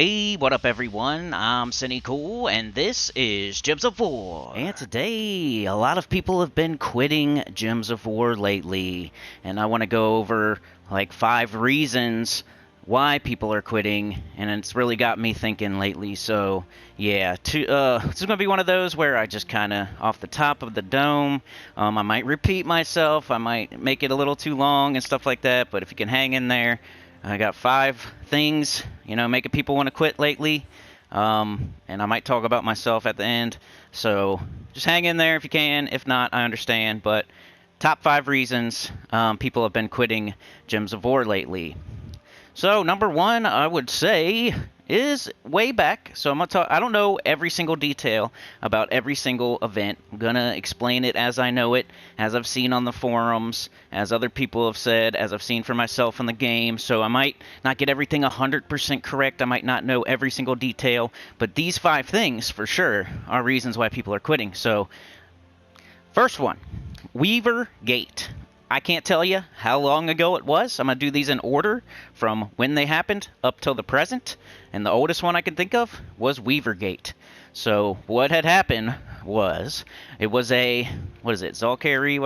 Hey, what up everyone? I'm Sinnycool, and this is Gems of War. And today, a lot of people have been quitting Gems of War lately, and I want to go over like 5 reasons why people are quitting, and it's really got me thinking lately. So, yeah, this is gonna be one of those where I just kind of off the top of the dome. I might repeat myself, I might make it a little too long and stuff like that, but if you can hang in there. I got 5 things, making people want to quit lately. And I might talk about myself at the end. So just hang in there if you can. If not, I understand. But top 5 reasons people have been quitting Gems of War lately. So number 1, I would say, is way back. So I'm gonna talk. I don't know every single detail about every single event. I'm gonna explain it as I know it, as I've seen on the forums, as other people have said, as I've seen for myself in the game. So I might not get everything 100% correct. I might not know every single detail, but these 5 things for sure are reasons why people are quitting. So first one, Weaver Gate. I can't tell you how long ago it was. I'm going to do these in order from when they happened up till the present. And the oldest one I can think of was Weavergate. So what had happened was, it was a, what is it, Zalkari?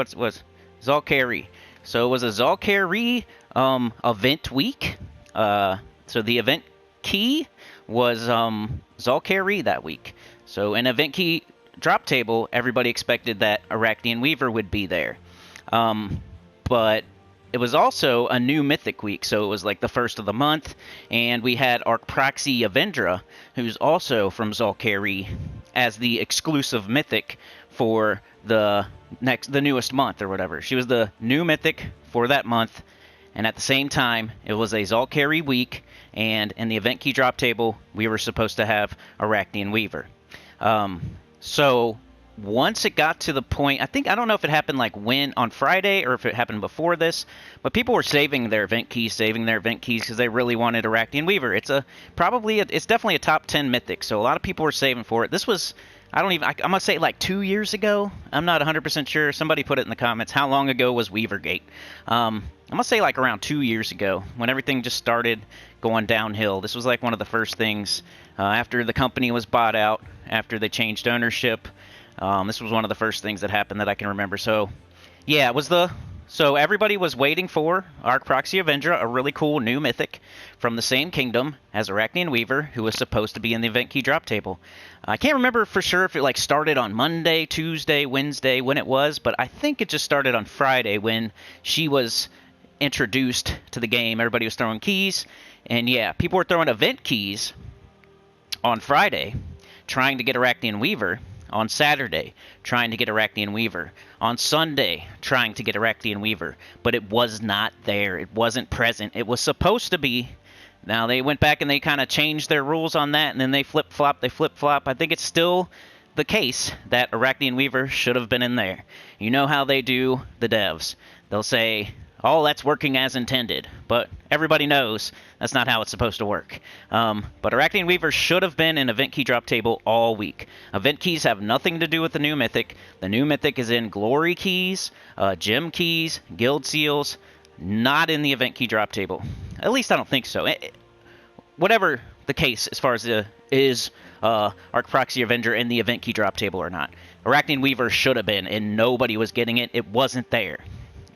Zalkari. So it was a Zalkari event week. So the event key was Zalkari that week. So in event key drop table, everybody expected that Arachnian Weaver would be there. But it was also a new Mythic week, so it was like the first of the month, and we had Archproxy Avendra, who's also from Zalkari, as the exclusive Mythic for the newest month or whatever. She was the new Mythic for that month, and at the same time, it was a Zalkari week, and in the event key drop table, we were supposed to have Arachnian Weaver. So once it got to the point, I don't know if it happened like on Friday or if it happened before this, but people were saving their event keys because they really wanted Arachnian Weaver. It's definitely a top 10 mythic, so a lot of people were saving for it. This was, I'm gonna say like 2 years ago. I'm not 100% sure. Somebody put it in the comments. How long ago was Weavergate? I'm gonna say like around 2 years ago when everything just started going downhill. This was like one of the first things after the company was bought out, after they changed ownership. This was one of the first things that happened that I can remember. So, yeah, so everybody was waiting for Archproxy Avendra, a really cool new mythic from the same kingdom as Arachnian Weaver, who was supposed to be in the event key drop table. I can't remember for sure if it like started on Monday, Tuesday, Wednesday, when it was, but I think it just started on Friday when she was introduced to the game. Everybody was throwing keys, and yeah, people were throwing event keys on Friday, trying to get Arachnian Weaver. On Saturday, trying to get Arachnian Weaver. On Sunday, trying to get Arachnian Weaver. But it was not there. It wasn't present. It was supposed to be. Now, they went back and they kind of changed their rules on that, and then they flip-flop. I think it's still the case that Arachnian Weaver should have been in there. You know how they do the devs. They'll say, oh, that's working as intended. But everybody knows that's not how it's supposed to work. But Arachnian Weaver should have been in event key drop table all week. Event keys have nothing to do with the new mythic. The new mythic is in glory keys, gem keys, guild seals, not in the event key drop table. At least I don't think so. Whatever the case as far as is Archproxy Avenger in the event key drop table or not. Arachnian Weaver should have been, and nobody was getting it. It wasn't there.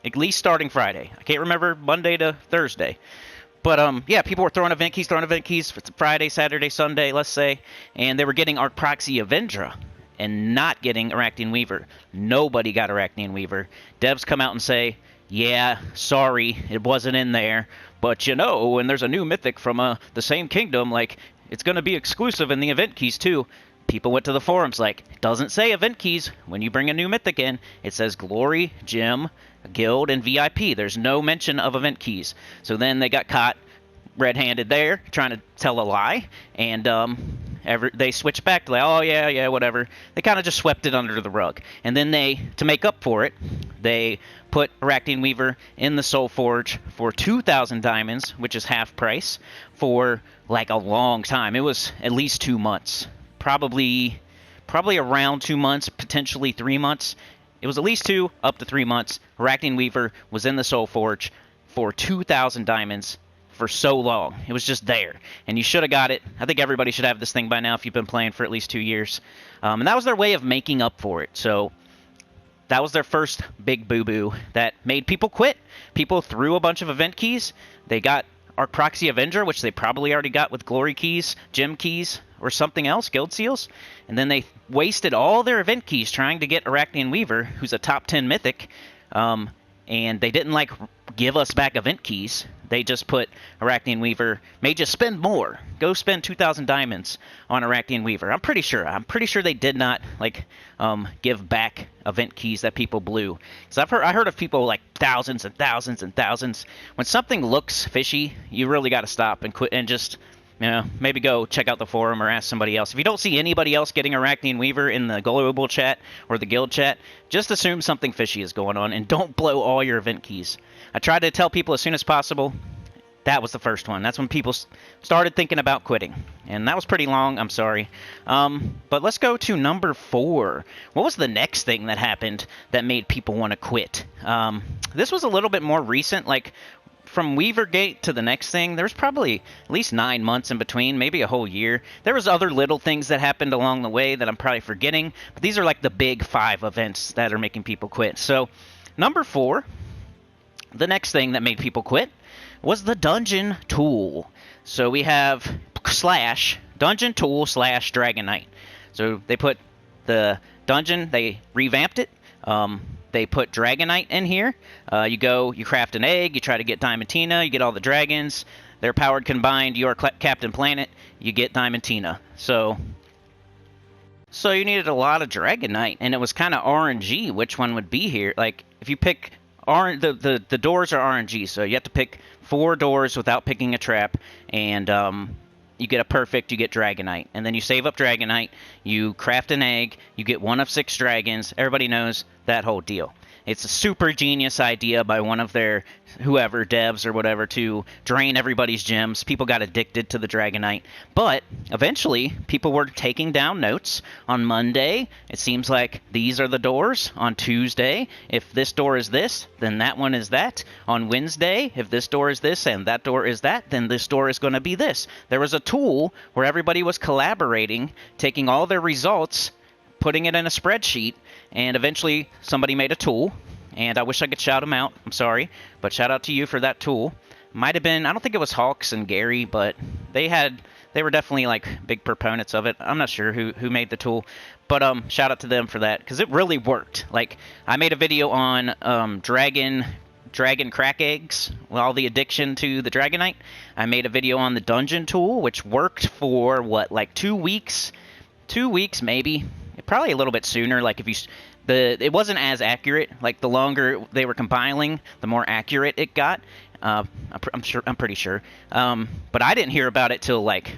At least starting Friday. I can't remember Monday to Thursday. But, yeah, people were throwing event keys for Friday, Saturday, Sunday, let's say, and they were getting Archproxy Avendra and not getting Arachnian Weaver. Nobody got Arachnian Weaver. Devs come out and say, yeah, sorry, it wasn't in there, but when there's a new mythic from the same kingdom, like, it's going to be exclusive in the event keys, too. People went to the forums like, it doesn't say event keys when you bring a new mythic in. It says glory, gem, guild, and VIP. There's no mention of event keys. So then they got caught red-handed there, trying to tell a lie, and they switched back to like, oh, yeah, whatever. They kind of just swept it under the rug. And then to make up for it, they put Arachnian Weaver in the soulforge for 2,000 diamonds, which is half price, for like a long time. It was at least 2 months. Probably around 2 months, potentially 3 months. It was at least 2, up to 3 months. Arachnian Weaver was in the soulforge for 2,000 diamonds for so long. It was just there, and you should have got it. I think everybody should have this thing by now if you've been playing for at least 2 years. And that was their way of making up for it. So that was their first big boo-boo that made people quit. People threw a bunch of event keys. They got Arc Proxy Avenger, which they probably already got with Glory keys, Gem keys, or something else, Guild Seals. And then they wasted all their event keys trying to get Arachnian Weaver, who's a top 10 mythic. And they didn't, like, give us back event keys. They just put Arachnian Weaver, made you spend more. Go spend 2,000 diamonds on Arachnian Weaver. I'm pretty sure they did not, like, give back event keys that people blew. Because I heard of people, like, thousands and thousands and thousands. When something looks fishy, you really got to stop and quit and just, you know, maybe go check out the forum or ask somebody else. If you don't see anybody else getting Arachnian Weaver in the global chat or the guild chat, just assume something fishy is going on and don't blow all your event keys. I tried to tell people as soon as possible. That was the first one. That's when people started thinking about quitting. And that was pretty long. I'm sorry. But let's go to number 4. What was the next thing that happened that made people want to quit? This was a little bit more recent. Like, from Weavergate to the next thing, there's probably at least 9 months in between, maybe a whole year. There was other little things that happened along the way that I'm probably forgetting, but these are like the big 5 events that are making people quit. So, number 4, the next thing that made people quit was the Dungeon Tool. So we have Dungeon Tool / Dragon Knight. So they put the dungeon, they revamped it. They put Dragonite in here. You craft an egg, you try to get Diamantina, you get all the dragons. They're powered combined, you are Captain Planet, you get Diamantina. So you needed a lot of Dragonite, and it was kind of RNG which one would be here. Like, if you pick, the doors are RNG, so you have to pick 4 doors without picking a trap, and you get a perfect, you get Dragonite. And then you save up Dragonite, you craft an egg, you get 1 of 6 dragons. Everybody knows that whole deal. It's a super genius idea by one of their, whoever, devs or whatever, to drain everybody's gems. People got addicted to the Dragonite. But eventually, people were taking down notes. On Monday, it seems like these are the doors. On Tuesday, if this door is this, then that one is that. On Wednesday, if this door is this and that door is that, then this door is going to be this. There was a tool where everybody was collaborating, taking all their results, putting it in a spreadsheet, and eventually somebody made a tool, and I wish I could shout them out. I'm sorry, but shout out to you for that tool. Might have been, I don't think it was Hawks and Gary, but they were definitely like big proponents of it. I'm not sure who made the tool, but shout out to them for that, because it really worked. Like, I made a video on dragon crack eggs, all the addiction to the Dragonite. I made a video on the dungeon tool, which worked for what, like 2 weeks? 2 weeks maybe. Probably a little bit sooner. Like, it wasn't as accurate. Like, the longer they were compiling, the more accurate it got. I'm pretty sure. But I didn't hear about it till, like,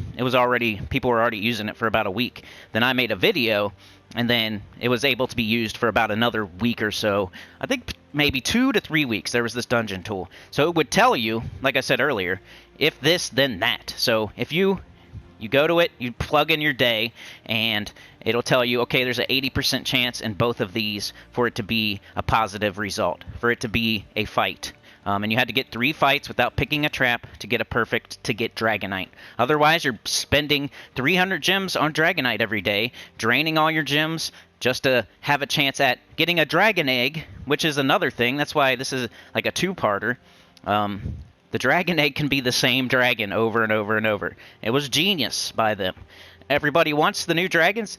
people were already using it for about a week. Then I made a video, and then it was able to be used for about another week or so. I think maybe 2 to 3 weeks there was this dungeon tool. So it would tell you, like I said earlier, if this, then that. So if you go to it, you plug in your day, and it'll tell you, okay, there's an 80% chance in both of these for it to be a positive result, for it to be a fight. And you had to get 3 fights without picking a trap to get a perfect to get Dragonite. Otherwise, you're spending 300 gems on Dragonite every day, draining all your gems just to have a chance at getting a Dragon Egg, which is another thing. That's why this is like a 2-parter. The Dragon Egg can be the same dragon over and over and over. It was genius by them. Everybody wants the new dragons.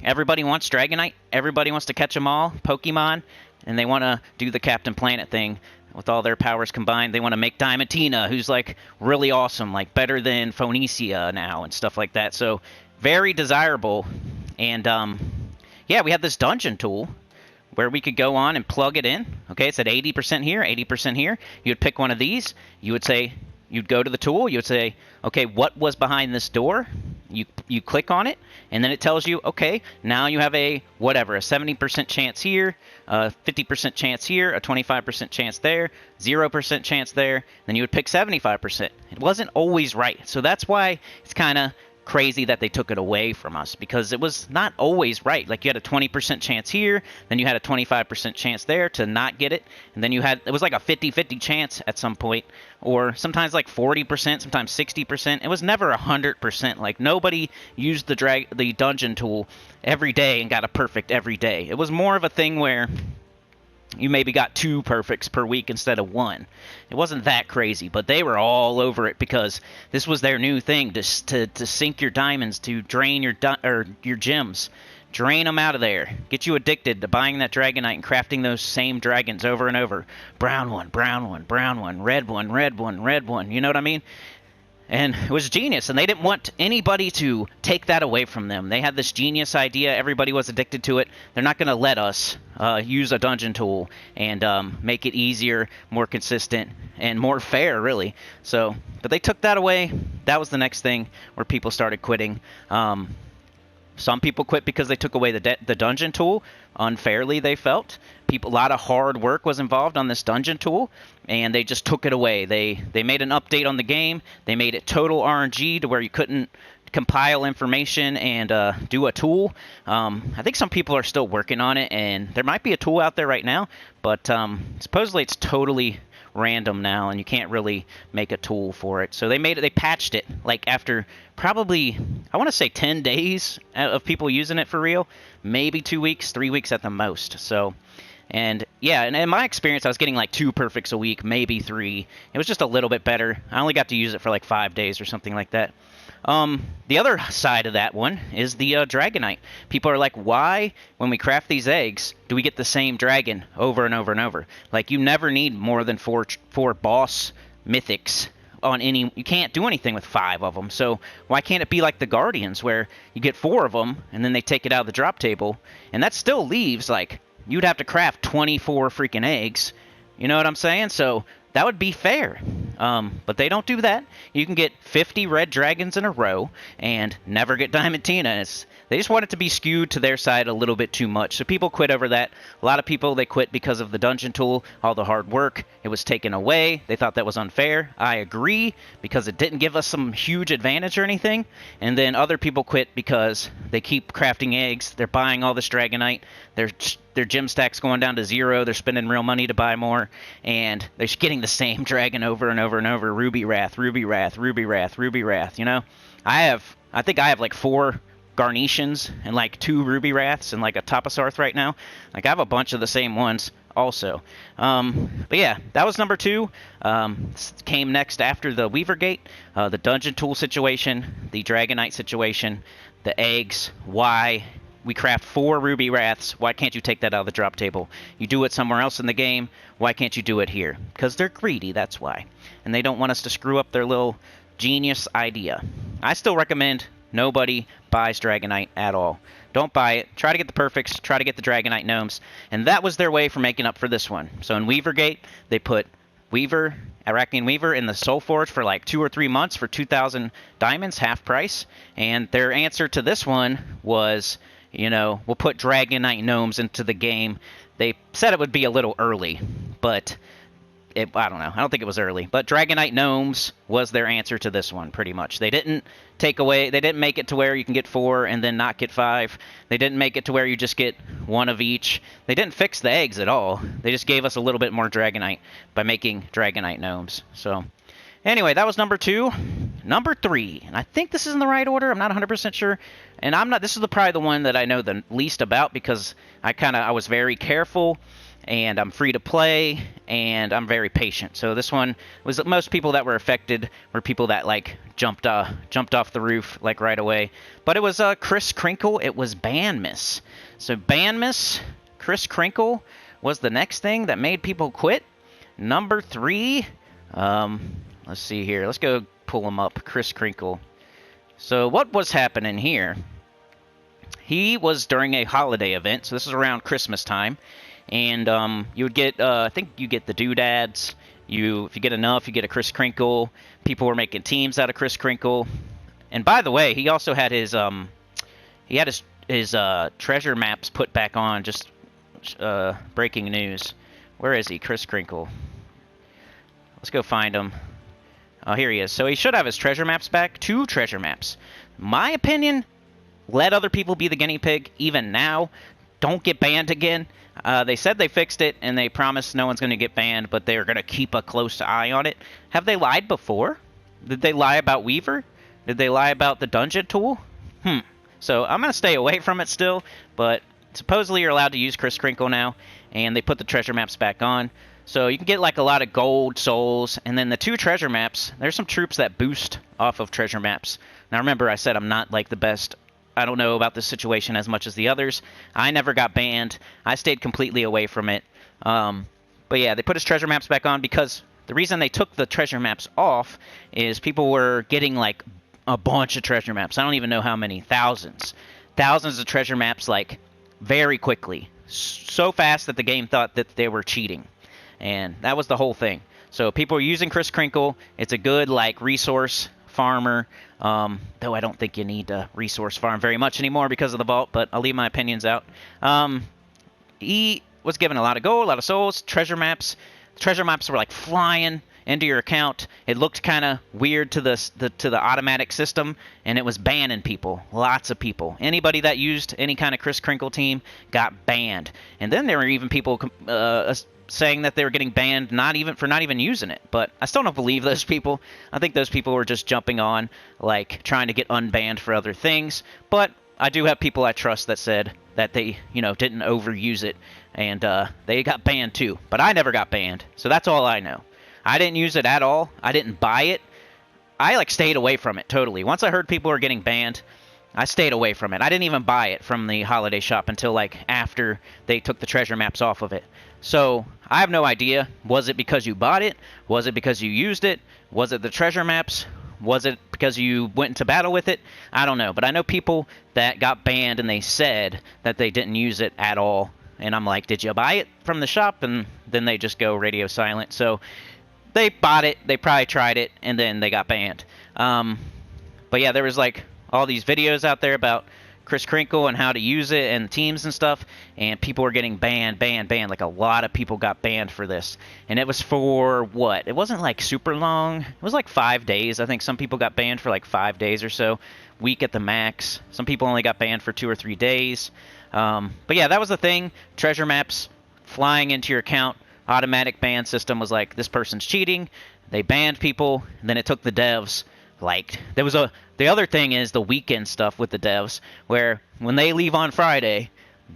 Everybody wants Dragonite. Everybody wants to catch them all, Pokemon. And they want to do the Captain Planet thing with all their powers combined. They want to make Diamantina, who's like really awesome, like better than Phoenicia now and stuff like that. So very desirable. And yeah, we have this dungeon tool where we could go on and plug it in. Okay, it's at 80% here, 80% here. You'd pick one of these. You'd go to the tool. You would say, okay, what was behind this door? You click on it, and then it tells you, okay, now you have a 70% chance here, a 50% chance here, a 25% chance there, 0% chance there. Then you would pick 75%. It wasn't always right. So that's why it's kind of crazy that they took it away from us, because it was not always right. Like, you had a 20% chance here, then you had a 25% chance there to not get it, and then it was like a 50-50 chance at some point, or sometimes like 40%, sometimes 60%. It was never 100%. Like, nobody used the dungeon tool every day and got a perfect every day. It was more of a thing where you maybe got 2 perfects per week instead of 1. It wasn't that crazy, but they were all over it because this was their new thing, to sink your diamonds, to drain your gems. Drain them out of there. Get you addicted to buying that Dragonite and crafting those same dragons over and over. Brown one, brown one, brown one, red one, red one, red one. You know what I mean? And it was genius, and they didn't want anybody to take that away from them. They had this genius idea. Everybody was addicted to it. They're not going to let us use a dungeon tool and make it easier, more consistent, and more fair, really. So, but they took that away. That was the next thing where people started quitting. Some people quit because they took away the dungeon tool unfairly, they felt. A lot of hard work was involved on this dungeon tool, and they just took it away. They made an update on the game. They made it total RNG to where you couldn't compile information and do a tool. I think some people are still working on it, and there might be a tool out there right now, but supposedly it's totally random now, and you can't really make a tool for it. So they patched it like after probably, I want to say 10 days of people using it for real, maybe 2 weeks, 3 weeks at the most. So, and yeah, and in my experience, I was getting like 2 perfects a week, maybe 3. It was just a little bit better. I only got to use it for like 5 days or something like that. The other side of that one is the Dragonite. People are like, why, when we craft these eggs, do we get the same dragon over and over and over? Like, you never need more than four boss mythics on any. You can't do anything with 5 of them. So why can't it be like the Guardians, where you get 4 of them and then they take it out of the drop table, and that still leaves like you'd have to craft 24 freaking eggs. You know what I'm saying? So that would be fair. But they don't do that. You can get 50 red dragons in a row and never get Diamantina. They just want it to be skewed to their side a little bit too much. So people quit over that. A lot of people, they quit because of the dungeon tool, all the hard work. It was taken away. They thought that was unfair. I agree, because it didn't give us some huge advantage or anything. And then other people quit because they keep crafting eggs. They're buying all this Dragonite. Their gem stack's going down to 0. They're spending real money to buy more, and they're just getting the same dragon over and over and over. Ruby Wrath, Ruby Wrath, Ruby Wrath, Ruby Wrath. You know, I think I have like 4 Garnetians and like 2 Ruby Wraths and like a Tapasarth right now. Like, I have a bunch of the same ones also. But yeah, that was number 2. Came next after the Weaver Gate, the dungeon tool situation, the Dragonite situation, the eggs. Why? We craft 4 Ruby Wraths. Why can't you take that out of the drop table? You do it somewhere else in the game. Why can't you do it here? Because they're greedy, that's why. And they don't want us to screw up their little genius idea. I still recommend nobody buys Dragonite at all. Don't buy it. Try to get the perfects. Try to get the Dragonite gnomes. And that was their way for making up for this one. So in Weaver Gate, they put Arachnean Weaver in the soulforge for like 2 or 3 months for 2,000 diamonds, half price. And their answer to this one was, you know, we'll put Dragonite gnomes into the game. They said it would be a little early, but I don't know. I don't think it was early. But Dragonite gnomes was their answer to this one, pretty much. They didn't make it to where you can get 4 and then not get 5. They didn't make it to where you just get 1 of each. They didn't fix the eggs at all. They just gave us a little bit more Dragonite by making Dragonite gnomes. So anyway, that was number 2. Number 3, and I think this is in the right order. I'm not 100% sure. And this is probably the one that I know the least about, because I was very careful, and I'm free to play, and I'm very patient. So this one was, most people that were affected were people that like jumped off the roof like right away. But it was Chris Crinkle. It was Banmiss. So Banmiss, Chris Crinkle was the next thing that made people quit. Number 3, let's see here. Let's go pull him up. Chris Crinkle. So what was happening here? He was during a holiday event. So this is around Christmas time. And you would get, I think you get the doodads. If you get enough, you get a Chris Crinkle. People were making teams out of Chris Crinkle. And by the way, he also had his treasure maps put back on. Just breaking news. Where is he? Chris Crinkle. Let's go find him. Oh, here he is. So he should have his treasure maps back. 2 treasure maps. My opinion, let other people be the guinea pig, even now. Don't get banned again. They said they fixed it, and they promised no one's going to get banned, but they're going to keep a close eye on it. Have they lied before? Did they lie about Weaver? Did they lie about the dungeon tool? So I'm going to stay away from it still, but supposedly you're allowed to use Chris Crinkle now, and they put the treasure maps back on. So you can get like a lot of gold, souls, and then the 2 treasure maps, there's some troops that boost off of treasure maps. Now remember, I said I'm not like the best. I don't know about this situation as much as the others. I never got banned. I stayed completely away from it. But yeah, they put his treasure maps back on because the reason they took the treasure maps off is people were getting like a bunch of treasure maps. I don't even know how many. Thousands of treasure maps, like, very quickly. So fast that the game thought that they were cheating. And that was the whole thing. So people are using Chris Crinkle. It's a good, like, resource farmer. Though I don't think you need to resource farm very much anymore because of the vault, but I'll leave my opinions out. He was given a lot of gold, a lot of souls, treasure maps. Treasure maps were, like, flying into your account. It looked kind of weird to the automatic system, and it was banning people. Lots of people. Anybody that used any kind of Chris Crinkle team got banned. And then there were even people saying that they were getting banned not even using it. But I still don't believe those people. I think those people were just jumping on, like, trying to get unbanned for other things. But I do have people I trust that said that they, didn't overuse it, and they got banned too. But I never got banned, so that's all I know. I didn't use it at all. I didn't buy it. I, like, stayed away from it totally. Once I heard people were getting banned, I stayed away from it. I didn't even buy it from the holiday shop until, like, after they took the treasure maps off of it. So I have no idea. Was it because you bought it? Was it because you used it? Was it the treasure maps? Was it because you went into battle with it? I don't know. But I know people that got banned and they said that they didn't use it at all. And I'm like, did you buy it from the shop? And then they just go radio silent. So they bought it, they probably tried it, and then they got banned. But yeah, there was like all these videos out there about Chris Crinkle and how to use it and teams and stuff, and people were getting banned. Like, a lot of people got banned for this. And it was for what? It wasn't like super long. It was like 5 days. I think some people got banned for like 5 days or so. Week at the max. Some people only got banned for 2 or 3 days. But yeah, that was the thing. Treasure maps flying into your account. Automatic ban system was like, this person's cheating. They banned people, and then it took the devs. Like, the other thing is the weekend stuff with the devs, where when they leave on Friday,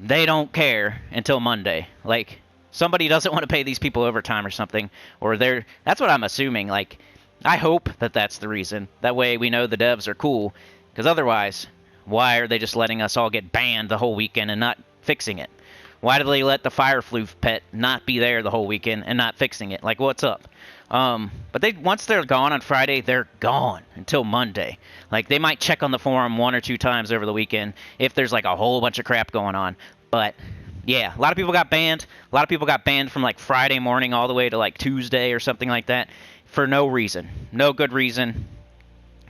they don't care until Monday. Like, somebody doesn't want to pay these people overtime or something, or that's what I'm assuming. Like, I hope that that's the reason. That way we know the devs are cool, because otherwise, why are they just letting us all get banned the whole weekend and not fixing it? Why do they let the fire floof pet not be there the whole weekend and not fixing it? Like, what's up? But once they're gone on Friday, they're gone until Monday. Like, they might check on the forum 1 or 2 times over the weekend if there's, like, a whole bunch of crap going on. But yeah, a lot of people got banned. A lot of people got banned from, like, Friday morning all the way to, like, Tuesday or something like that for no reason. No good reason.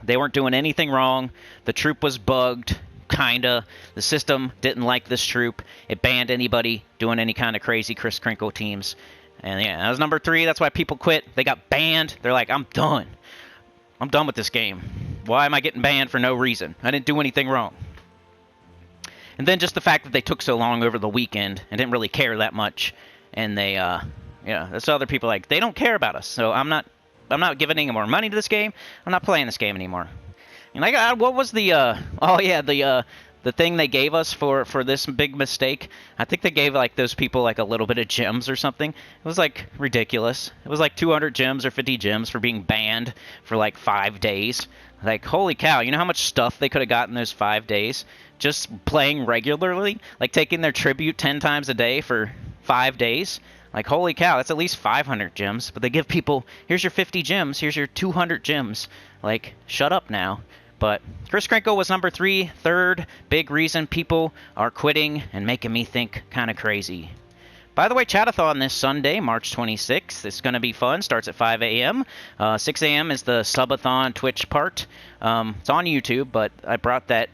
They weren't doing anything wrong. The troop was bugged. Kinda. The system didn't like this troop. It banned anybody doing any kind of crazy Chris Crinkle teams. And yeah, that was number 3. That's why people quit. They got banned. They're like, I'm done. I'm done with this game. Why am I getting banned for no reason? I didn't do anything wrong. And then just the fact that they took so long over the weekend and didn't really care that much. And they, that's other people like, they don't care about us. So I'm not giving any more money to this game. I'm not playing this game anymore. And what was the thing they gave us for this big mistake? I think they gave, like, those people, like, a little bit of gems or something. It was, like, ridiculous. It was, like, 200 gems or 50 gems for being banned for, like, 5 days. Like, holy cow, you know how much stuff they could have gotten those 5 days? Just playing regularly? Like, taking their tribute 10 times a day for 5 days? Like, holy cow, that's at least 500 gems. But they give people, here's your 50 gems, here's your 200 gems. Like, shut up now. But Chris Crinkle was number 3, third big reason people are quitting and making me think kind of crazy. By the way, Chatathon this Sunday, March 26th. It's going to be fun. Starts at 5 a.m. 6 a.m. is the subathon Twitch part. It's on YouTube, but I brought that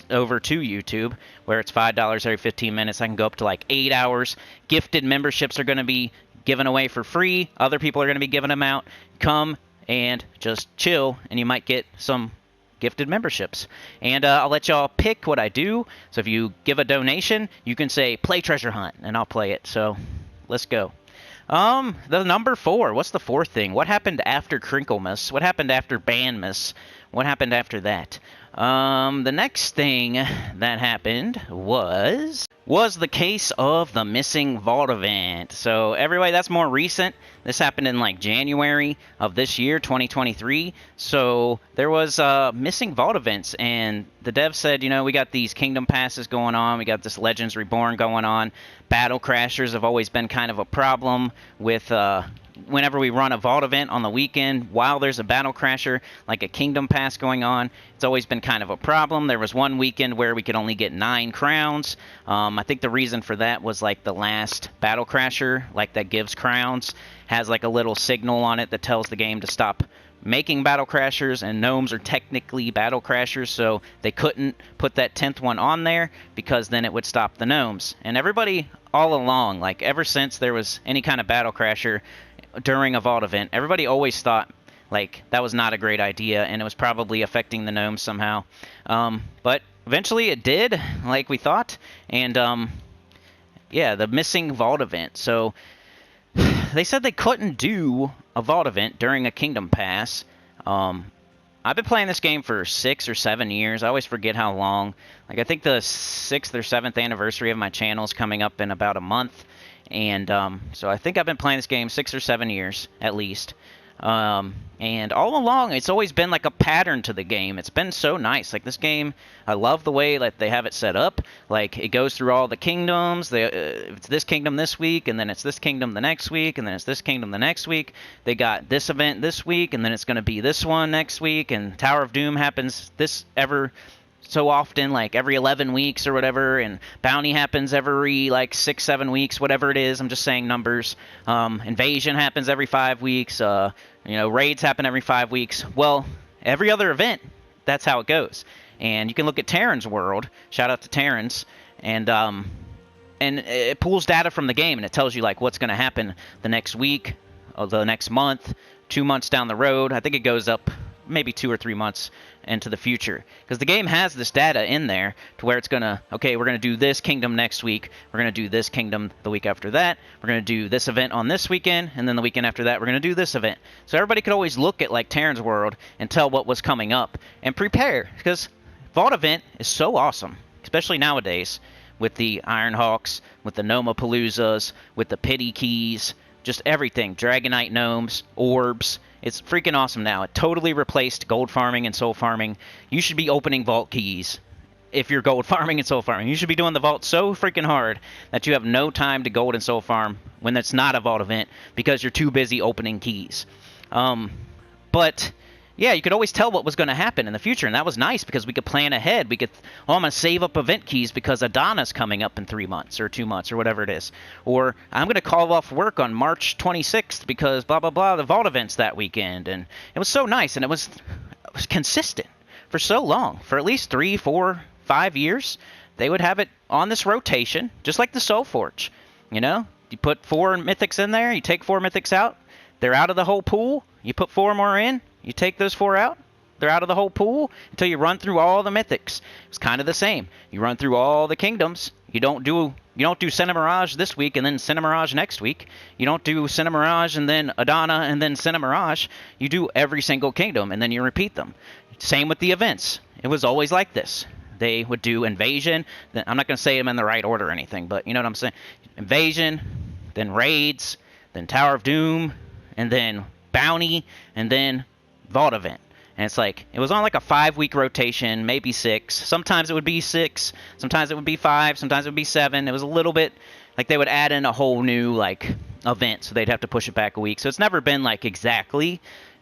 over to YouTube, where it's $5 every 15 minutes. I can go up to like 8 hours. Gifted memberships are going to be given away for free. Other people are going to be giving them out. Come and just chill, and you might get some gifted memberships. And I'll let y'all pick what I do. So if you give a donation, you can say play treasure hunt, and I'll play it. So let's go. The number 4. What's the 4th thing? What happened after Crinklemas? What happened after Banmas? What happened after that? The next thing that happened was the case of the missing vault event. So everybody, that's more recent. This happened in like January of this year, 2023. So there was missing vault events, and the dev said, you know, we got these kingdom passes going on. We got this Legends Reborn going on. Battle crashers have always been kind of a problem with whenever we run a vault event on the weekend while there's a battle crasher, like a kingdom pass going on. It's always been kind of a problem. There was one weekend where we could only get 9 crowns. I think the reason for that was like the last battle crasher, like that gives crowns, has like a little signal on it that tells the game to stop making battle crashers, and gnomes are technically battle crashers, so they couldn't put that 10th one on there because then it would stop the gnomes. And everybody all along, like ever since there was any kind of battle crasher during a vault event, everybody always thought like that was not a great idea, and it was probably affecting the gnomes somehow. But eventually it did, like we thought. And yeah, the missing vault event. So they said they couldn't do a vault event during a kingdom pass. I've been playing this game for 6 or 7 years. I always forget how long. Like, I think the 6th or 7th anniversary of my channel is coming up in about a month. And so I think I've been playing this game 6 or 7 years, at least. And all along, it's always been like a pattern to the game. It's been so nice. Like, this game, I love the way that they have it set up. Like, it goes through all the kingdoms. It's this kingdom this week, and then it's this kingdom the next week, and then it's this kingdom the next week. They got this event this week, and then it's going to be this one next week, and Tower of Doom happens so often, like every 11 weeks or whatever, and bounty happens every like 6-7 weeks, whatever it is. I'm just saying numbers. Invasion happens every 5 weeks. Raids happen every 5 weeks. Well, every other event, that's how it goes. And you can look at Terran's World. Shout out to Terran's. And it pulls data from the game, and it tells you like what's going to happen the next week, or the next month, 2 months down the road. I think it goes up maybe 2 or 3 months into the future, because the game has this data in there to where it's gonna, okay, we're gonna do this kingdom next week, we're gonna do this kingdom the week after that, we're gonna do this event on this weekend, and then the weekend after that we're gonna do this event. So everybody could always look at like Terran's World and tell what was coming up and prepare, because Vault event is so awesome, especially nowadays with the Ironhawks, with the Nomapaloozas, with the Pity Keys, just everything. Dragonite Gnomes, Orbs. It's freaking awesome now. It totally replaced gold farming and soul farming. You should be opening vault keys if you're gold farming and soul farming. You should be doing the vault so freaking hard that you have no time to gold and soul farm when it's not a vault event because you're too busy opening keys. But yeah, you could always tell what was going to happen in the future, and that was nice because we could plan ahead. We could, I'm going to save up event keys because Adana's coming up in 3 months or 2 months or whatever it is. Or I'm going to call off work on March 26th because blah, blah, blah, the vault event's that weekend. And it was so nice, and it was consistent for so long. For at least 3, 4, 5 years, they would have it on this rotation, just like the soulforge. You know, you put 4 mythics in there, you take 4 mythics out, they're out of the whole pool, you put 4 more in, you take those 4 out, they're out of the whole pool until you run through all the mythics. It's kind of the same. You run through all the kingdoms. You don't do Cinemirage this week and then Cinemirage next week. You don't do Cinemirage and then Adana and then Cinemirage. You do every single kingdom and then you repeat them. Same with the events. It was always like this. They would do Invasion. I'm not going to say them in the right order or anything, but you know what I'm saying. Invasion, then Raids, then Tower of Doom, and then Bounty, and then Vault event. And it's like, it was on like a 5-week rotation, maybe 6. Sometimes it would be 6, sometimes it would be 5, sometimes it would be 7. It was a little bit like they would add in a whole new like event, so they'd have to push it back a week. So it's never been like exactly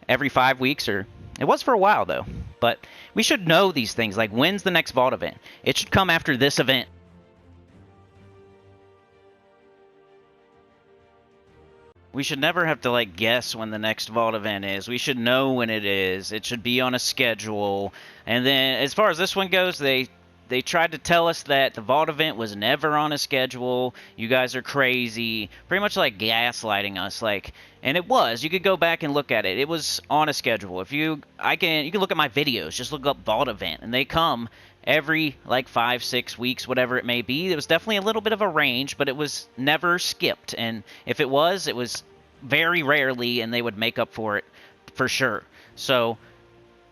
every 5 weeks, or it was for a while though. But we should know these things, like when's the next Vault event? It should come after this event. We should never have to, like, guess when the next Vault event is. We should know when it is. It should be on a schedule. And then, as far as this one goes, they They tried to tell us that the vault event was never on a schedule. You guys are crazy. Pretty much like gaslighting us. Like, and it was. You could go back and look at it. It was on a schedule. You can look at my videos. Just look up vault event, and they come every like 5-6 weeks, whatever it may be. It was definitely a little bit of a range, but it was never skipped. And if it was very rarely, and they would make up for it for sure. So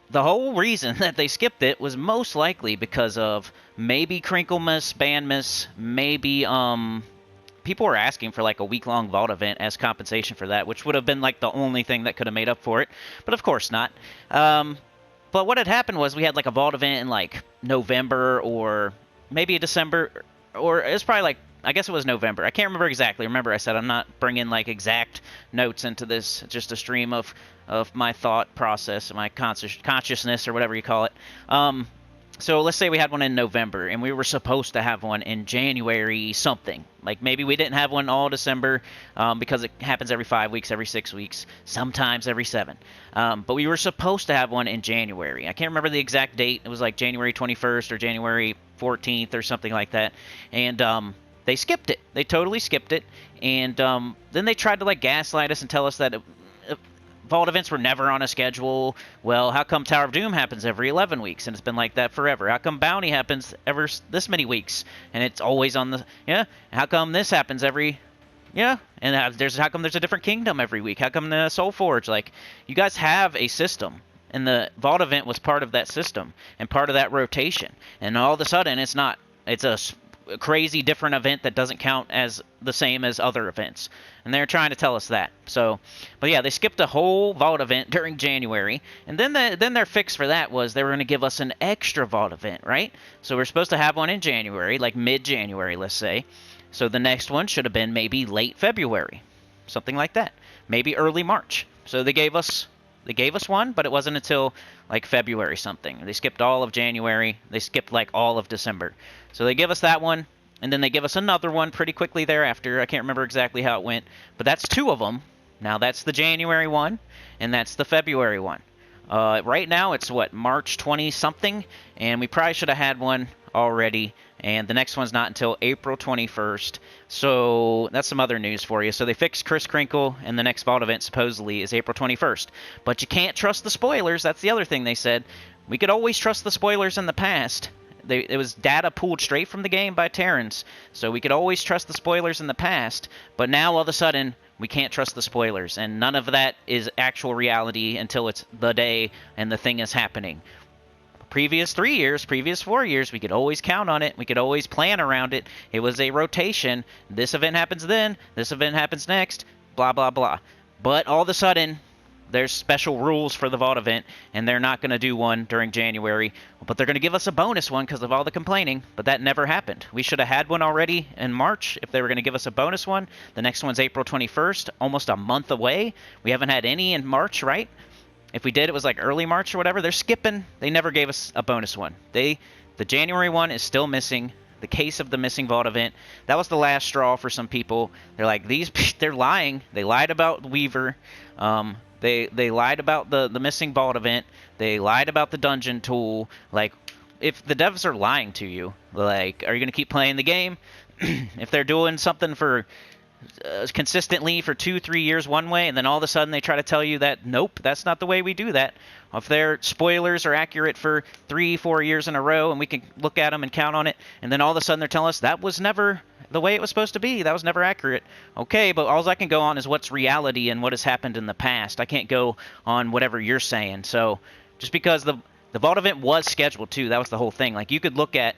the whole reason that they skipped it was most likely because of maybe Crinklemas, Banmas, maybe people were asking for like a week-long vault event as compensation for that, which would have been like the only thing that could have made up for it, but of course not. But what had happened was we had like a vault event in like November or maybe December, or it was probably like, I guess it was November. I can't remember exactly. Remember, I said I'm not bringing like exact notes into this, just a stream of my thought process, my consciousness, or whatever you call it. So let's say we had one in November, and we were supposed to have one in January something. Like maybe we didn't have one all December because it happens every 5 weeks, every 6 weeks, sometimes every 7. But we were supposed to have one in January. I can't remember the exact date. It was like January 21st or January 14th or something like that. And they skipped it. They totally skipped it. And then they tried to like gaslight us and tell us that vault events were never on a schedule. Well, how come Tower of Doom happens every 11 weeks and it's been like that forever? How come Bounty happens ever this many weeks and it's always on the... Yeah? How come this happens every... Yeah? And how come there's a different kingdom every week? How come the soulforge? Like, you guys have a system. And the vault event was part of that system and part of that rotation. And all of a sudden, it's not. It's a crazy different event that doesn't count as the same as other events, and they're trying to tell us that. So, but yeah, they skipped a whole vault event during January, and then their fix for that was they were going to give us an extra vault event, right? So we're supposed to have one in January, like mid-January, let's say. So the next one should have been maybe late February, something like that, maybe early March. So they gave us one, but it wasn't until like February something. They skipped all of January. They skipped like all of December. So they give us that one, and then they give us another one pretty quickly thereafter. I can't remember exactly how it went, but that's 2 of them. Now that's the January one, and that's the February one. Right now it's what, March 20-something, and we probably should have had one already, and the next one's not until April 21st. So that's some other news for you. So they fixed Kris Krinkle, and the next vault event supposedly is April 21st. But you can't trust the spoilers. That's the other thing they said. We could always trust the spoilers in the past. It was data pulled straight from the game by Terrans, so we could always trust the spoilers in the past, but now all of a sudden we can't trust the spoilers, and none of that is actual reality until it's the day and the thing is happening. Previous 3 years, previous 4 years, we could always count on it, we could always plan around it. It was a rotation. This event happens then, this event happens next, blah blah blah. But all of a sudden, there's special rules for the vault event, and they're not going to do one during January, but they're going to give us a bonus one because of all the complaining, but that never happened. We should have had one already in March if they were going to give us a bonus one. The next one's April 21st, almost a month away. We haven't had any in March, right? If we did, it was like early March or whatever. They're skipping. They never gave us a bonus one. The January one is still missing. The case of the missing vault event, that was the last straw for some people. They're like, they're lying. They lied about Weaver. They lied about the missing vault event. They lied about the dungeon tool. Like, if the devs are lying to you, like, are you going to keep playing the game? If they're doing something for consistently for 2-3 years one way, and then all of a sudden they try to tell you that, nope, that's not the way we do that. If their spoilers are accurate for 3-4 years in a row, and we can look at them and count on it, and then all of a sudden they're telling us that was never the way it was supposed to be, that was never accurate. Okay, but all I can go on is what's reality and what has happened in the past. I can't go on whatever you're saying. So just because the vault event was scheduled too, that was the whole thing. Like, you could look at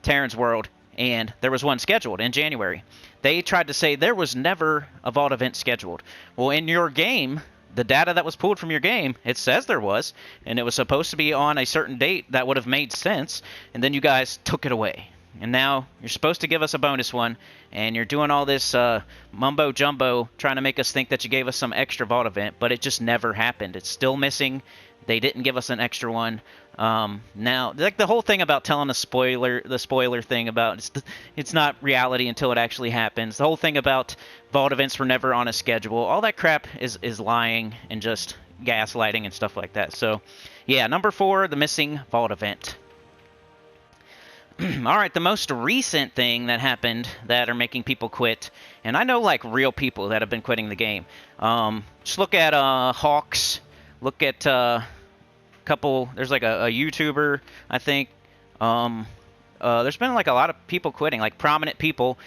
Terran's World, and there was one scheduled in January. They tried to say there was never a vault event scheduled. Well, in your game, the data that was pulled from your game, it says there was, and it was supposed to be on a certain date that would have made sense, and then you guys took it away. And now you're supposed to give us a bonus one, and you're doing all this mumbo-jumbo trying to make us think that you gave us some extra vault event, but it just never happened. It's still missing. They didn't give us an extra one. Now, like the whole thing about telling the spoiler thing about it's not reality until it actually happens. The whole thing about vault events were never on a schedule. All that crap is lying and just gaslighting and stuff like that. So, yeah, number 4, the missing vault event. All right, the most recent thing that happened that are making people quit, and I know like real people that have been quitting the game. Just look at Hawks. Look at couple. There's like a YouTuber, I think. There's been like a lot of people quitting, like prominent people.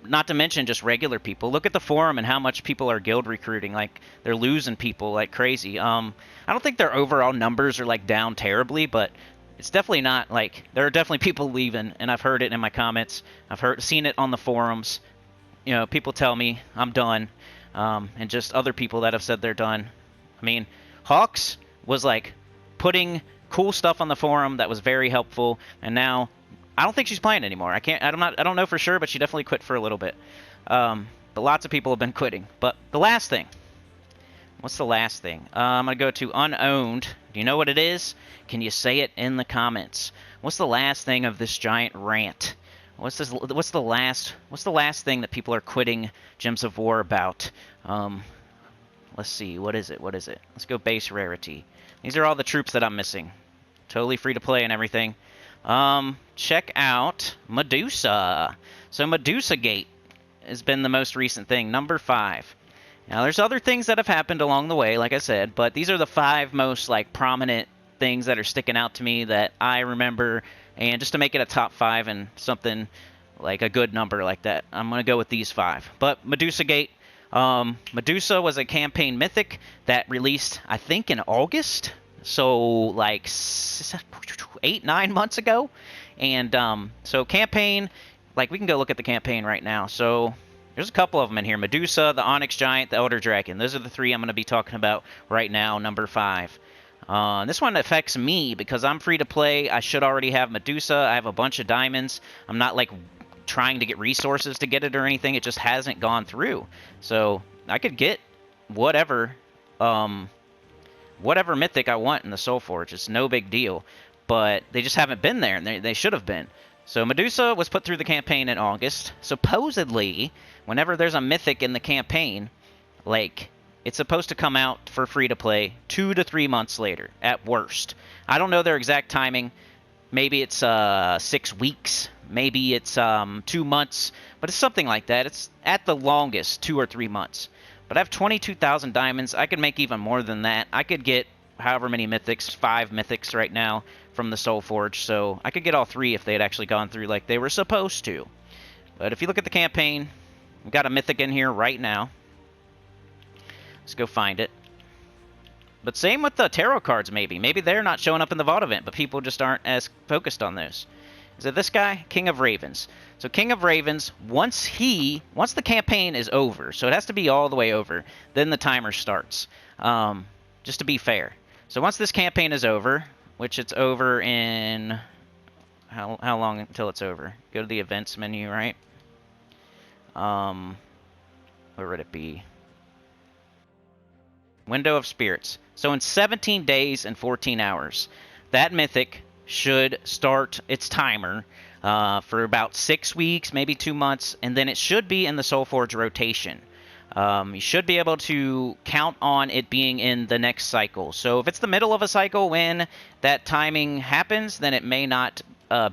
Not to mention just regular people. Look at the forum and how much people are guild recruiting. Like they're losing people like crazy. I don't think their overall numbers are like down terribly, but it's definitely not like there are definitely people leaving, and I've heard it in my comments. Seen it on the forums. You know, people tell me I'm done, and just other people that have said they're done. I mean, Hawks was like putting cool stuff on the forum that was very helpful, and now I don't think she's playing anymore. I don't know for sure, but she definitely quit for a little bit. But lots of people have been quitting. But the last thing. What's the last thing? I'm going to go to unowned. Do you know what it is? Can you say it in the comments? What's the last thing of this giant rant? What's the last thing that people are quitting Gems of War about? Let's see. What is it? Let's go base rarity. These are all the troops that I'm missing. Totally free to play and everything. Check out Medusa. So Medusa Gate has been the most recent thing, number 5. Now there's other things that have happened along the way, like I said, but these are the 5 most like prominent things that are sticking out to me that I remember, and just to make it a top 5 and something like a good number like that, I'm gonna go with these 5. But Medusa Gate, Medusa was a campaign mythic that released, I think, in August. So like 8-9 months ago, and so campaign, like we can go look at the campaign right now. So there's a couple of them in here: Medusa, the Onyx Giant, the Elder Dragon. Those are the 3 I'm going to be talking about right now. Number 5. This one affects me because I'm free to play. I should already have Medusa. I have a bunch of diamonds. I'm not like trying to get resources to get it or anything. It just hasn't gone through. So I could get whatever mythic I want in the soulforge. It's no big deal, but they just haven't been there, and they should have been. So Medusa was put through the campaign in August. Supposedly, whenever there's a mythic in the campaign, like, it's supposed to come out for free to play 2 to 3 months later, at worst. I don't know their exact timing. Maybe it's 6 weeks. Maybe it's 2 months. But it's something like that. It's at the longest 2 or 3 months. But I have 22,000 diamonds. I could make even more than that. I could get however many mythics, 5 mythics right now from the soulforge. So I could get all 3 if they had actually gone through like they were supposed to. But if you look at the campaign, we've got a mythic in here right now. Let's go find it. But same with the tarot cards, maybe. Maybe they're not showing up in the Vault event, but people just aren't as focused on those. Is it this guy? King of Ravens. So King of Ravens, once the campaign is over, so it has to be all the way over, then the timer starts. Just to be fair. So once this campaign is over, which it's over in... How long until it's over? Go to the events menu, right? Where would it be? Window of Spirits. So in 17 days and 14 hours, that mythic should start its timer for about 6 weeks, maybe 2 months, and then it should be in the soulforge rotation. You should be able to count on it being in the next cycle. So if it's the middle of a cycle when that timing happens, then it may not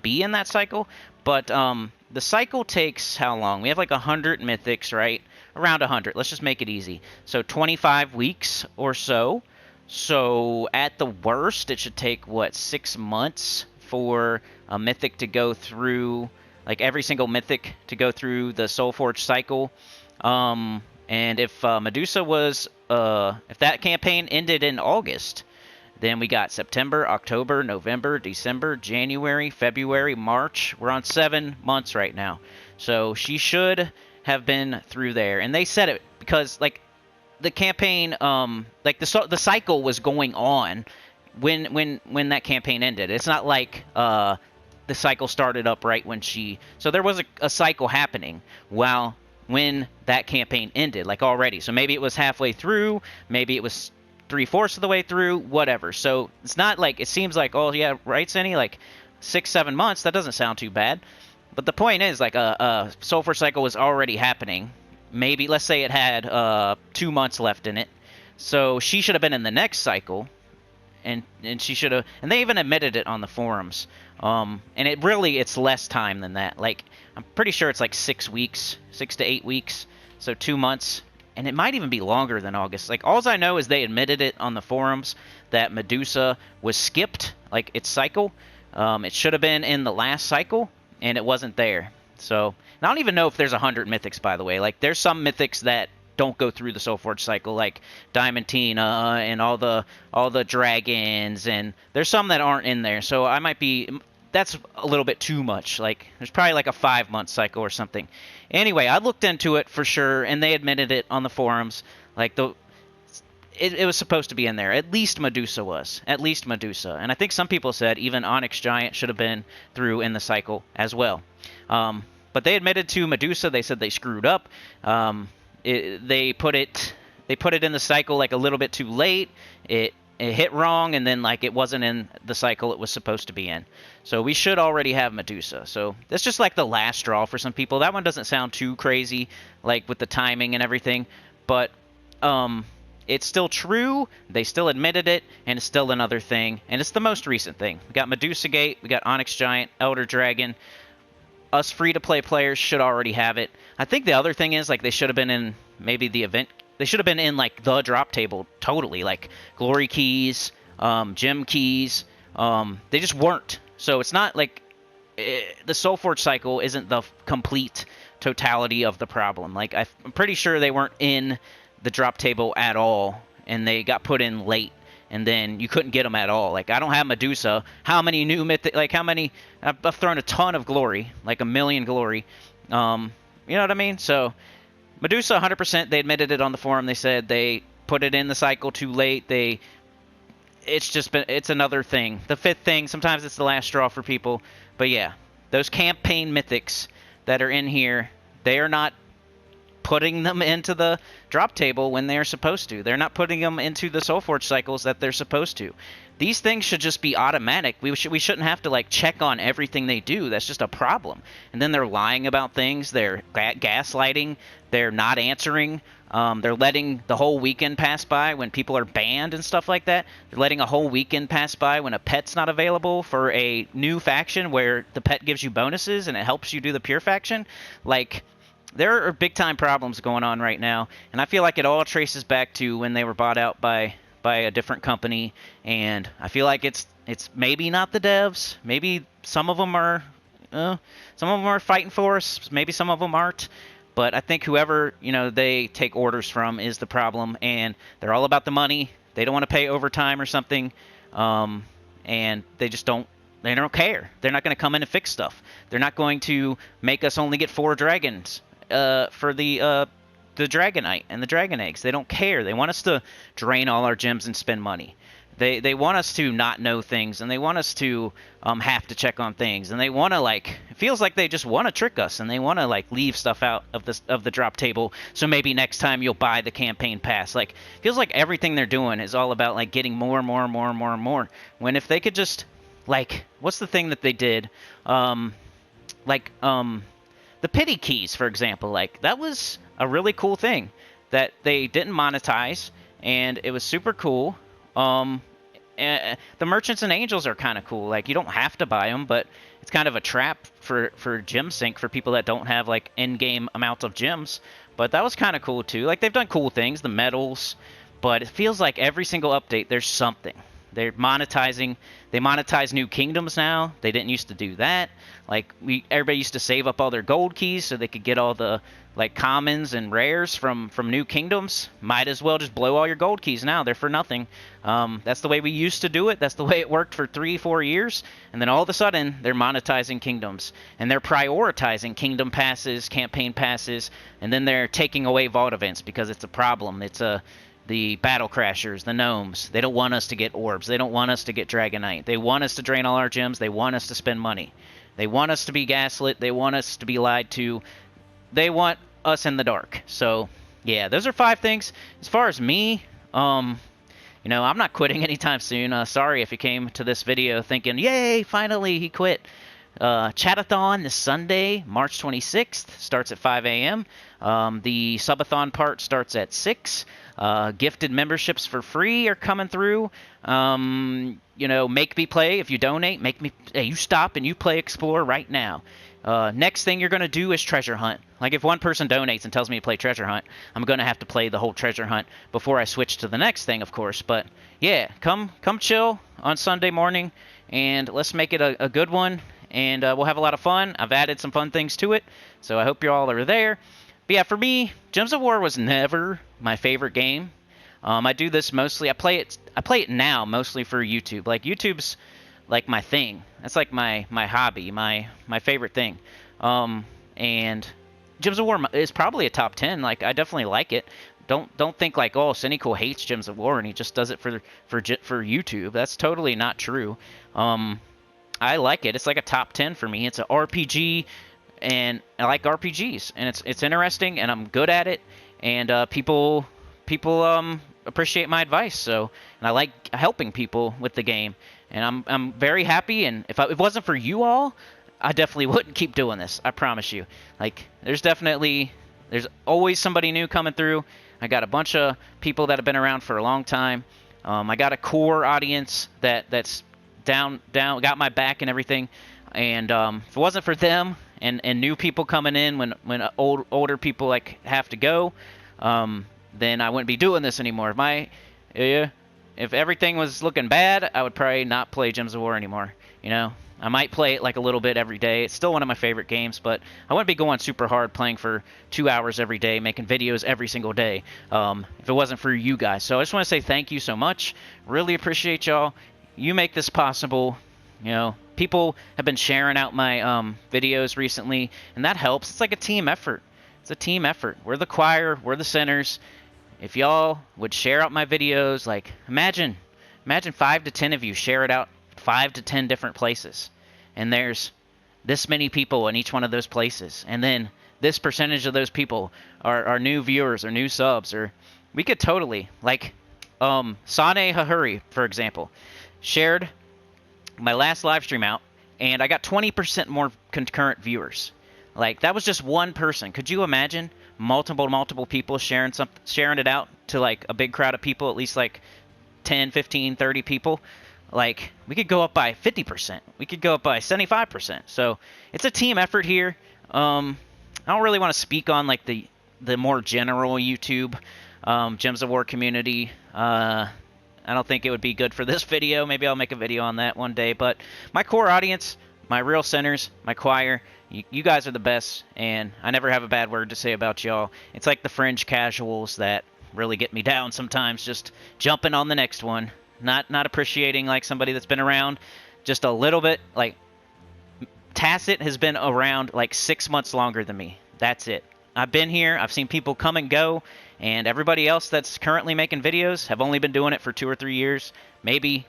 be in that cycle. But the cycle takes how long? We have like 100 mythics, right? Around 100. Let's just make it easy. So 25 weeks or so. So at the worst, it should take, what, 6 months for a mythic to go through, like every single mythic to go through the soulforge cycle. And if Medusa was, if that campaign ended in August, then we got September, October, November, December, January, February, March. We're on 7 months right now. So she should have been through there. And they said it because, like, the campaign, like, the cycle was going on when that campaign ended. It's not like the cycle started up right when she... So there was a cycle happening while when that campaign ended, like, already. So maybe it was halfway through, maybe it was 3/4 of the way through, whatever. So it's not like, it seems like, oh yeah, right, Cinny, like 6-7 months, that doesn't sound too bad. But the point is, like, a soulforge cycle was already happening. Maybe, let's say it had 2 months left in it. So she should have been in the next cycle. and she should have, and they even admitted it on the forums. And it's less time than that. Like, I'm pretty sure it's like 6 weeks, 6 to 8 weeks, so 2 months, and it might even be longer than August. Like, all I know is they admitted it on the forums that Medusa was skipped, like its cycle. It should have been in the last cycle, and it wasn't there. So, and I don't even know if there's 100 mythics, by the way. Like, there's some mythics that don't go through the soulforge cycle, like Diamantina and all the dragons, and there's some that aren't in there. So I might be, that's a little bit too much. Like, there's probably like a 5-month cycle or something. Anyway, I looked into it for sure, and they admitted it on the forums. Like, it was supposed to be in there. At least Medusa was. At least Medusa. And I think some people said even Onyx Giant should have been through in the cycle as well. But they admitted to Medusa. They said they screwed up. They put it in the cycle like a little bit too late. It hit wrong, and then like it wasn't in the cycle it was supposed to be in. So we should already have Medusa. So that's just like the last straw for some people. That one doesn't sound too crazy, like with the timing and everything. But it's still true. They still admitted it, and it's still another thing. And it's the most recent thing. We got Medusa Gate, we got Onyx Giant, Elder Dragon. Us free-to-play players should already have it. I think the other thing is, like, they should have been in maybe the event. They should have been in, like, the drop table totally. Like, glory keys, gem keys. They just weren't. So it's not like the Soulforge cycle isn't the complete totality of the problem. Like, I'm pretty sure they weren't in the drop table at all, and they got put in late, and then you couldn't get them at all. Like, I don't have Medusa. How many new mythic? Like, how many? I've thrown a ton of glory, like 1 million glory. You know what I mean? So Medusa, 100%. They admitted it on the forum. They said they put it in the cycle too late. It's another thing. The 5th thing. Sometimes it's the last straw for people. But yeah, those campaign mythics that are in here, they are not putting them into the drop table when they're supposed to. They're not putting them into the Soulforge cycles that they're supposed to. These things should just be automatic. We shouldn't have to like check on everything they do. That's just a problem. And then they're lying about things. They're gaslighting. They're not answering. They're letting the whole weekend pass by when people are banned and stuff like that. They're letting a whole weekend pass by when a pet's not available for a new faction where the pet gives you bonuses and it helps you do the pure faction. Like, there are big-time problems going on right now, and I feel like it all traces back to when they were bought out by a different company, and I feel like it's maybe not the devs. Maybe some of them are fighting for us. Maybe some of them aren't. But I think whoever, they take orders from is the problem, and they're all about the money. They don't want to pay overtime or something, and they just don't. They don't care. They're not going to come in and fix stuff. They're not going to make us only get 4 dragons for the Dragonite and the Dragon Eggs. They don't care. They want us to drain all our gems and spend money. They want us to not know things, and they want us to have to check on things, and they want to, like, it feels like they just want to trick us, and they want to, like, leave stuff out of the drop table, so maybe next time you'll buy the campaign pass. Like, it feels like everything they're doing is all about, like, getting more and more and more and more and more, when if they could just, like, what's the thing that they did? The pity keys, for example. Like, that was a really cool thing that they didn't monetize, and it was super cool. The merchants and angels are kind of cool. Like, you don't have to buy them, but it's kind of a trap for gem sync for people that don't have, like, in-game amounts of gems. But that was kind of cool, too. Like, they've done cool things, the medals, but it feels like every single update there's something. They're monetizing. They monetize new kingdoms now. They didn't used to do that. Like, everybody used to save up all their gold keys so they could get all the, like, commons and rares from new kingdoms. Might as well just blow all your gold keys now. They're for nothing. That's the way we used to do it. That's the way it worked for 3-4 years. And then all of a sudden, they're monetizing kingdoms. And they're prioritizing kingdom passes, campaign passes, and then they're taking away vault events because it's a problem. It's the battle crashers, the gnomes. They don't want us to get orbs. They don't want us to get Dragonite. They want us to drain all our gems. They want us to spend money. They want us to be gaslit. They want us to be lied to. They want us in the dark. So, yeah, those are 5 things. As far as me, I'm not quitting anytime soon. Sorry if you came to this video thinking, yay, finally he quit. Chatathon this Sunday, March 26th, starts at 5 a.m. The subathon part starts at 6. Gifted memberships for free are coming through. You know, make me play. If you donate, hey, you stop and you play Explore right now. Next thing you're going to do is treasure hunt. Like, if one person donates and tells me to play treasure hunt, I'm going to have to play the whole treasure hunt before I switch to the next thing, of course. But yeah, come chill on Sunday morning, and let's make it a good one, and we'll have a lot of fun. I've added some fun things to it, so I hope you all are there. But yeah, for me, Gems of War was never my favorite game. I do this mostly. I play it now mostly for YouTube. Like, YouTube's like my thing. That's like my hobby, my favorite thing. And Gems of War is probably a top 10. Like, I definitely like it. Don't think like, oh, Sinnycool hates Gems of War and he just does it for YouTube. That's totally not true. I like it. It's like a top 10 for me. It's an RPG, and I like RPGs, and it's interesting, and I'm good at it, and people appreciate my advice. So, and I like helping people with the game, and I'm very happy. And if it wasn't for you all, I definitely wouldn't keep doing this. I promise you. Like, there's always somebody new coming through. I got a bunch of people that have been around for a long time. I got a core audience that's down, got my back and everything. And if it wasn't for them and new people coming in when older people like have to go, then I wouldn't be doing this anymore. If everything was looking bad, I would probably not play Gems of War anymore. You know, I might play it like a little bit every day. It's still one of my favorite games, but I wouldn't be going super hard playing for 2 hours every day, making videos every single day, if it wasn't for you guys. So I just want to say thank you so much. Really appreciate y'all. You make this possible. You know, people have been sharing out my videos recently, and that helps. It's like a team effort. It's a team effort. We're the choir. We're the sinners. If y'all would share out my videos, like, imagine 5 to 10 of you share it out 5 to 10 different places, and there's this many people in each one of those places, and then this percentage of those people are new viewers or new subs, or we could totally, like, Sane Hahuri, for example, shared my last live stream out, and I got 20% more concurrent viewers. Like, that was just one person. Could you imagine multiple people sharing it out to like a big crowd of people, at least like 10, 15, 30 people? Like, we could go up by 50%. We could go up by 75%. So it's a team effort here. I don't really want to speak on like the more general YouTube Gems of War community. I don't think it would be good for this video. Maybe I'll make a video on that one day. But my core audience, my real sinners, my choir, you guys are the best, and I never have a bad word to say about y'all. It's like the fringe casuals that really get me down sometimes, just jumping on the next one, not appreciating like somebody that's been around just a little bit. Like, Tacet has been around like 6 months longer than me. That's it. I've been here. I've seen people come and go, and everybody else that's currently making videos have only been doing it for 2 or 3 years, maybe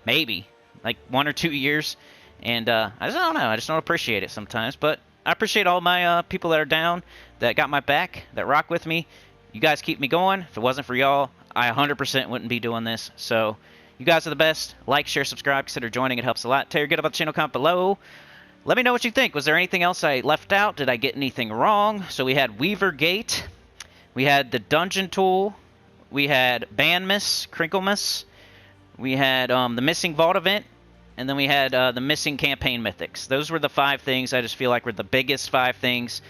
like 1 or 2 years. And I just don't know. I just don't appreciate it sometimes. But I appreciate all my people that are down, that got my back, that rock with me. You guys keep me going. If it wasn't for y'all, I 100% wouldn't be doing this. So you guys are the best. Like, share, subscribe, consider joining. It helps a lot. Tell your good about the channel, comment below. Let me know what you think. Was there anything else I left out? Did I get anything wrong? So we had Weaver Gate. We had the Dungeon Tool. We had Banmas, Crinklemas. We had the Missing Vault event. And then we had the Missing Campaign Mythics. Those were the 5 things I just feel like were the biggest 5 things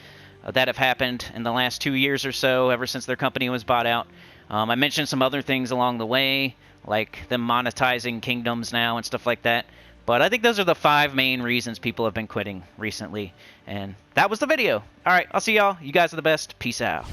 that have happened in the last 2 years or so, ever since their company was bought out. I mentioned some other things along the way, like them monetizing kingdoms now and stuff like that. But I think those are the 5 main reasons people have been quitting recently. And that was the video. All right, I'll see y'all. You guys are the best. Peace out.